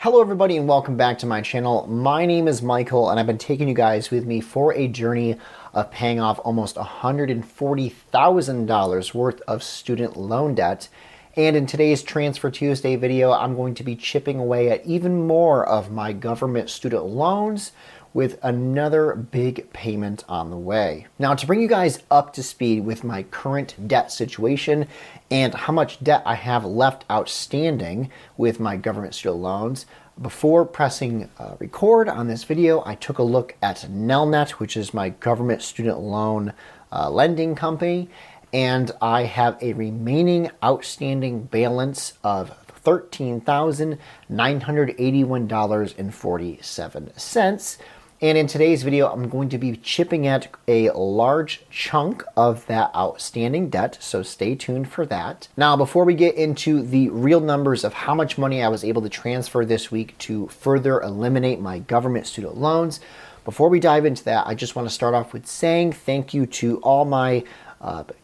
Hello everybody and welcome back to my channel. My name is Michael and I've been taking you guys with me for a journey of paying off almost $140,000 worth of student loan debt. And in today's Transfer Tuesday video, I'm going to be chipping away at even more of my government student loans with another big payment on the way. Now, to bring you guys up to speed with my current debt situation and how much debt I have left outstanding with my government student loans, before pressing record on this video, I took a look at Nelnet, which is my government student loan lending company, and I have a remaining outstanding balance of $13,981.47. And in today's video, I'm going to be chipping at a large chunk of that outstanding debt, so stay tuned for that. Now, before we get into the real numbers of how much money I was able to transfer this week to further eliminate my government student loans, before we dive into that, I just want to start off with saying thank you to all my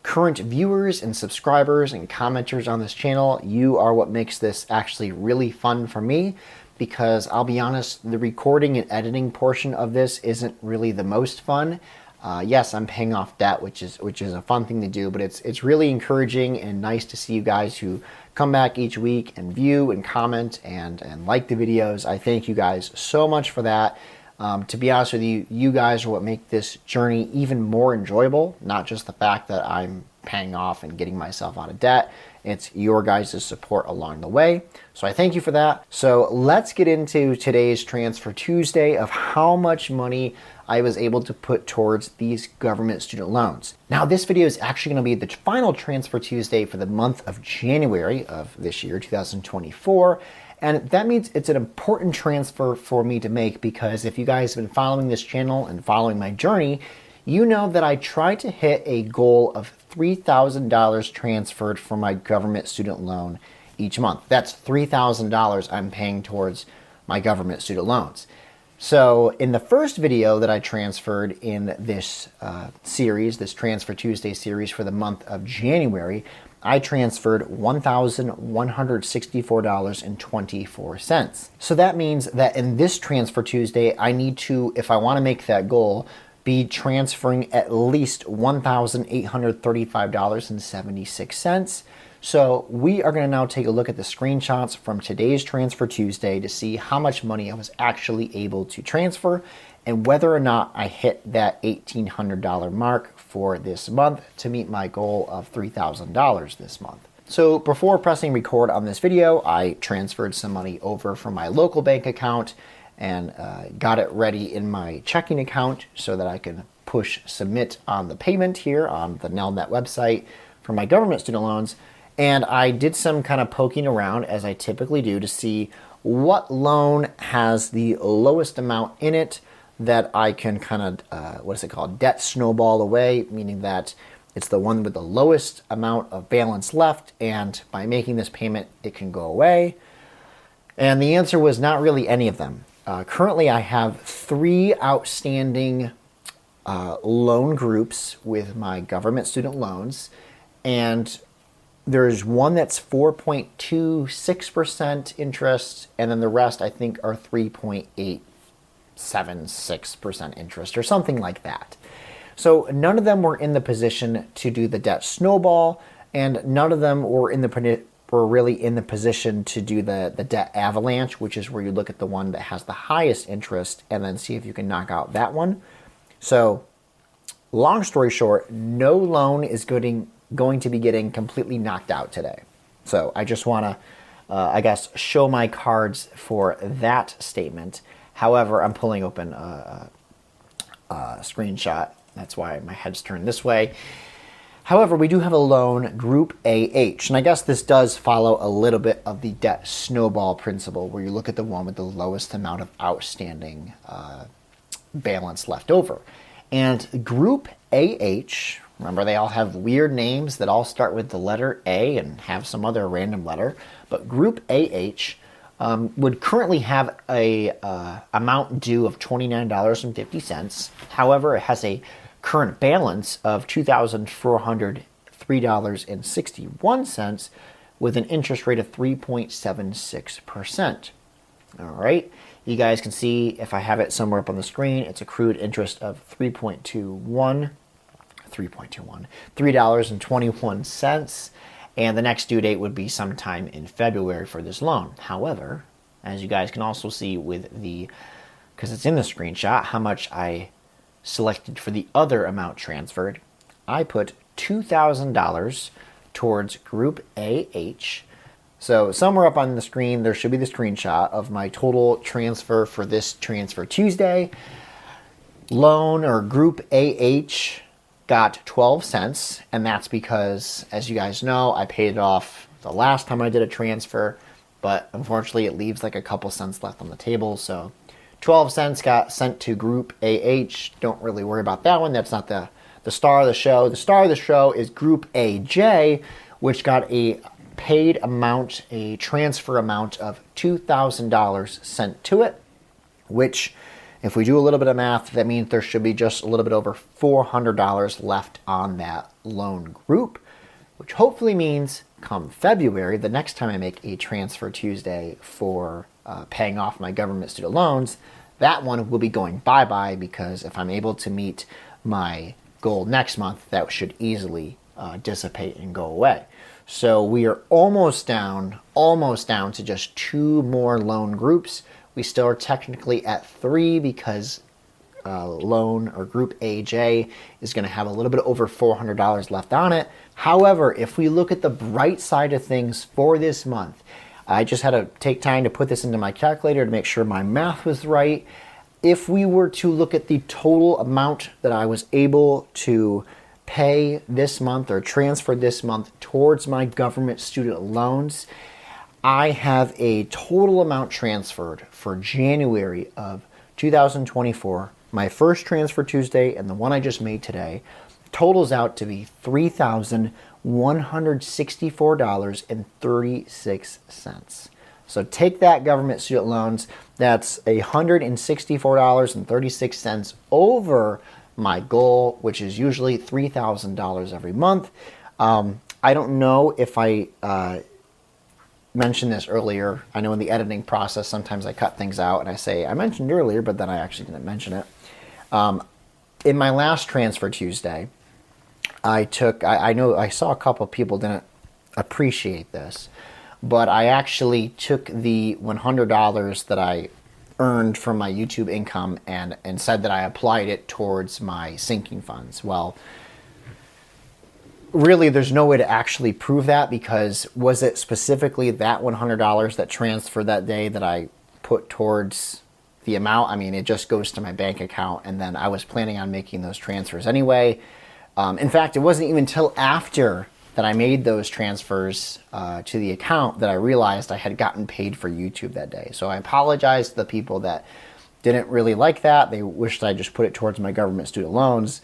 current viewers and subscribers and commenters on this channel. You are what makes this actually really fun for me, because I'll be honest, the recording and editing portion of this isn't really the most fun. Yes, I'm paying off debt, which is a fun thing to do, but it's really encouraging and nice to see you guys who come back each week and view and comment and like the videos. I thank you guys so much for that. To be honest with you, you guys are what make this journey even more enjoyable, not just the fact that I'm paying off and getting myself out of debt. It's your guys' support along the way. So I thank you for that. So let's get into today's Transfer Tuesday of how much money I was able to put towards these government student loans. Now, this video is actually going to be the final Transfer Tuesday for the month of January of this year, 2024. And that means it's an important transfer for me to make, because if you guys have been following this channel and following my journey, you know that I try to hit a goal of $3,000 transferred for my government student loan each month. That's $3,000 I'm paying towards my government student loans. So in the first video that I transferred in this series, this Transfer Tuesday series for the month of January, I transferred $1,164.24. So that means that in this Transfer Tuesday, I need to, if I want to make that goal, be transferring at least $1,835.76. So we are going to now take a look at the screenshots from today's Transfer Tuesday to see how much money I was actually able to transfer and whether or not I hit that $1,800 mark for this month to meet my goal of $3,000 this month. So before pressing record on this video, I transferred some money over from my local bank account and got it ready in my checking account so that I can push submit on the payment here on the Nelnet website for my government student loans. And I did some kind of poking around, as I typically do, to see what loan has the lowest amount in it that I can kind of, debt snowball away, meaning that it's the one with the lowest amount of balance left, and by making this payment, it can go away. And the answer was not really any of them. Currently, I have 3 outstanding loan groups with my government student loans, and there's one that's 4.26% interest, and then the rest I think are 3.876% interest or something like that. So none of them were in the position to do the debt snowball, and none of them were really in the position to do the debt avalanche, which is where you look at the one that has the highest interest and then see if you can knock out that one. So long story short, no loan is going to be getting completely knocked out today. So I just want to, show my cards for that statement. However, I'm pulling open a screenshot. That's why my head's turned this way. However, we do have a loan, Group AH, and I guess this does follow a little bit of the debt snowball principle, where you look at the one with the lowest amount of outstanding balance left over. And Group AH, remember they all have weird names that all start with the letter A and have some other random letter, but Group AH would currently have a amount due of $29.50. However, it has a current balance of $2,403.61 with an interest rate of 3.76%. All right. You guys can see if I have it somewhere up on the screen, it's accrued interest of $3.21, and the next due date would be sometime in February for this loan. However, as you guys can also see with because it's in the screenshot, how much I selected for the other amount transferred, I put $2,000 towards Group AH. So somewhere up on the screen, there should be the screenshot of my total transfer for this Transfer Tuesday. Loan or Group AH got 12 cents, and that's because, as you guys know, I paid it off the last time I did a transfer, but unfortunately it leaves like a couple cents left on the table, so 12 cents got sent to Group AH. Don't really worry about that one. That's not the star of the show. The star of the show is Group AJ, which got a paid amount, a transfer amount of $2,000 sent to it, which, if we do a little bit of math, that means there should be just a little bit over $400 left on that loan group, which hopefully means come February, the next time I make a Transfer Tuesday for paying off my government student loans, that one will be going bye-bye, because if I'm able to meet my goal next month, that should easily dissipate and go away. So we are almost down to just 2 more loan groups. We still are technically at 3 because loan or Group AJ is going to have a little bit over $400 left on it. However, if we look at the bright side of things for this month, I just had to take time to put this into my calculator to make sure my math was right. If we were to look at the total amount that I was able to pay this month or transfer this month towards my government student loans, I have a total amount transferred for January of 2024. My first Transfer Tuesday and the one I just made today totals out to be $3,164.36. So take that, government student loans. That's $164.36 over my goal, which is usually $3,000 every month. I don't know if I mentioned this earlier. I know in the editing process, sometimes I cut things out and I say, I mentioned earlier, but then I actually didn't mention it. In my last Transfer Tuesday, I know I saw a couple people didn't appreciate this, but I actually took the $100 that I earned from my YouTube income and said that I applied it towards my sinking funds. Well, really, there's no way to actually prove that, because was it specifically that $100 that transferred that day that I put towards the amount? I mean, it just goes to my bank account, and then I was planning on making those transfers anyway. In fact, it wasn't even until after that I made those transfers to the account that I realized I had gotten paid for YouTube that day. So I apologize to the people that didn't really like that. They wished I just put it towards my government student loans.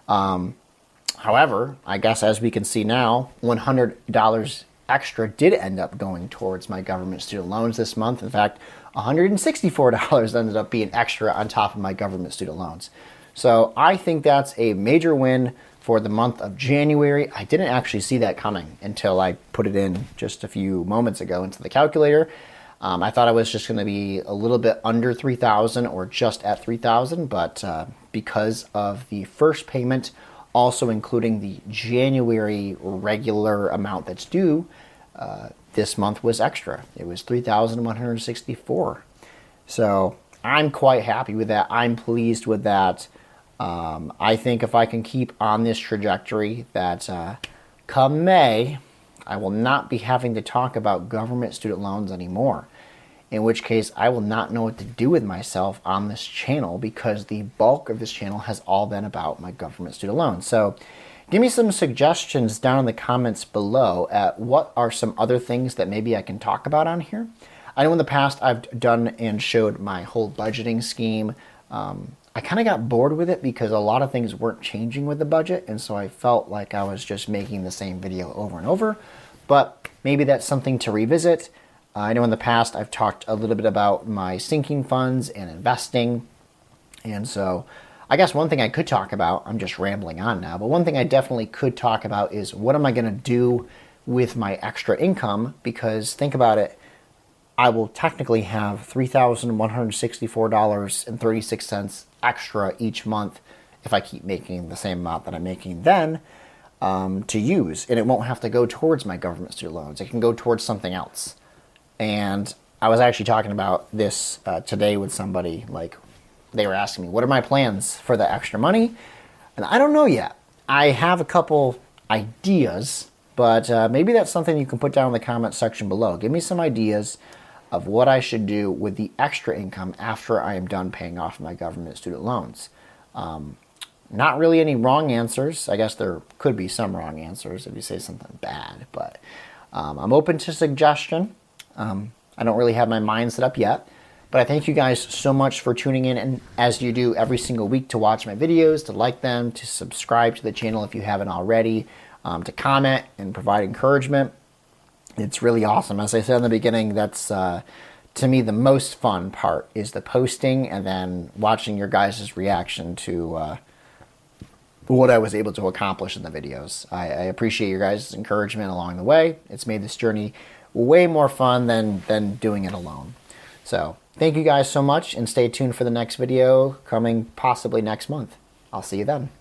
However, I guess as we can see now, $100 extra did end up going towards my government student loans this month. In fact, $164 ended up being extra on top of my government student loans. So I think that's a major win for the month of January. I didn't actually see that coming until I put it in just a few moments ago into the calculator. I thought I was just going to be a little bit under 3,000 or just at 3,000, but because of the first payment, also including the January regular amount that's due, this month was extra. It was 3,164. So I'm quite happy with that. I'm pleased with that. I think if I can keep on this trajectory, that come May, I will not be having to talk about government student loans anymore. In which case, I will not know what to do with myself on this channel, because the bulk of this channel has all been about my government student loans. So give me some suggestions down in the comments below at what are some other things that maybe I can talk about on here. I know in the past I've done and showed my whole budgeting scheme. I kind of got bored with it because a lot of things weren't changing with the budget, and so I felt like I was just making the same video over and over. But maybe that's something to revisit. I know in the past I've talked a little bit about my sinking funds and investing, and so I guess one thing I could talk about, I'm just rambling on now, but one thing I definitely could talk about is what am I going to do with my extra income? Because think about it, I will technically have $3,164.36 extra each month if I keep making the same amount that I'm making then to use. And it won't have to go towards my government student loans. It can go towards something else. And I was actually talking about this today with somebody. Like, they were asking me, what are my plans for the extra money? And I don't know yet. I have a couple ideas, but maybe that's something you can put down in the comment section below. Give me some ideas of what I should do with the extra income after I am done paying off my government student loans. Not really any wrong answers. I guess there could be some wrong answers if you say something bad, but I'm open to suggestion. I don't really have my mind set up yet, but I thank you guys so much for tuning in, and as you do every single week, to watch my videos, to like them, to subscribe to the channel if you haven't already, to comment and provide encouragement. It's really awesome. As I said in the beginning, that's to me the most fun part, is the posting and then watching your guys' reaction to what I was able to accomplish in the videos. I appreciate your guys' encouragement along the way. It's made this journey way more fun than doing it alone. So thank you guys so much, and stay tuned for the next video coming possibly next month. I'll see you then.